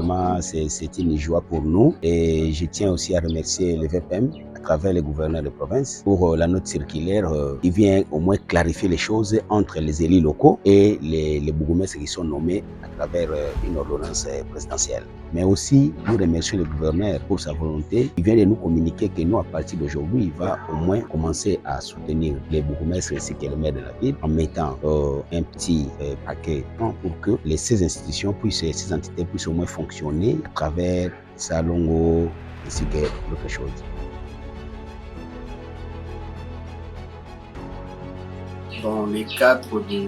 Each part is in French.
Vraiment, c'est une joie pour nous. Et je tiens aussi à remercier le VPM à travers les gouverneurs de province pour la note circulaire qui vient au moins clarifier les choses entre les élus locaux et les bourgmestres qui sont nommés à travers une ordonnance présidentielle. Mais aussi, nous remercions le gouverneur pour sa volonté. Il vient de nous communiquer que nous, à partir d'aujourd'hui, il va au moins commencer à soutenir les bourgmestres ainsi que les maires de la ville en mettant un petit paquet pour que ces institutions ces entités puissent au moins fonctionner à travers Salongo ainsi que d'autres choses. Dans les cadres de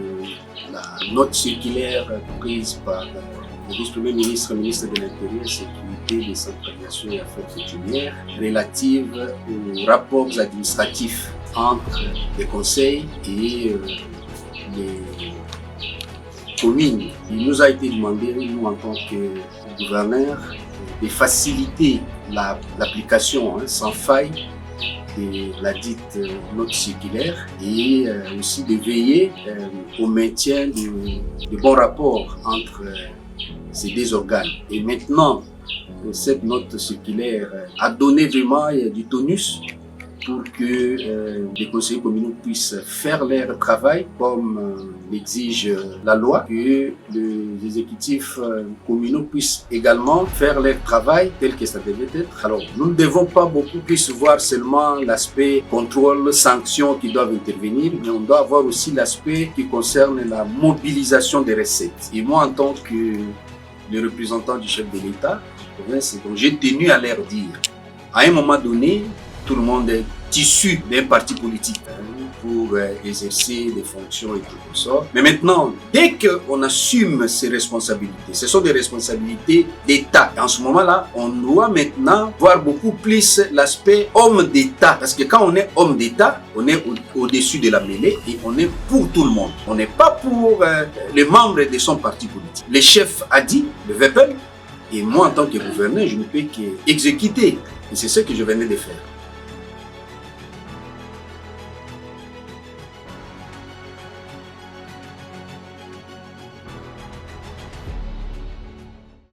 la note circulaire prise par le vice-premier ministre, ministre de l'Intérieur, Sécurité, Décentralisation et Affaires coutumières, relative aux rapports administratifs entre les conseils et les communes. Il nous a été demandé, nous en tant que gouverneurs, de faciliter l'application sans faille de la dite note circulaire et aussi de veiller au maintien de bons rapports entre ces deux organes. Et maintenant, cette note circulaire a donné vraiment du tonus pour que les conseillers communaux puissent faire leur travail comme l'exige la loi, que les exécutifs communaux puissent également faire leur travail tel que ça devait être. Alors, nous ne devons pas beaucoup plus voir seulement l'aspect contrôle, sanctions qui doivent intervenir, mais on doit avoir aussi l'aspect qui concerne la mobilisation des recettes. Et moi, en tant que le représentant du chef de l'État, j'ai tenu à leur dire, à un moment donné, tout le monde est issu d'un parti politique pour exercer des fonctions et tout ça. Mais maintenant, dès qu'on assume ces responsabilités, ce sont des responsabilités d'État. Et en ce moment-là, on doit maintenant voir beaucoup plus l'aspect homme d'État. Parce que quand on est homme d'État, on est au-dessus de la mêlée et on est pour tout le monde. On n'est pas pour les membres de son parti politique. Le chef a dit, le VPM, et moi en tant que gouverneur, je ne peux qu'exécuter. Et c'est ce que je venais de faire.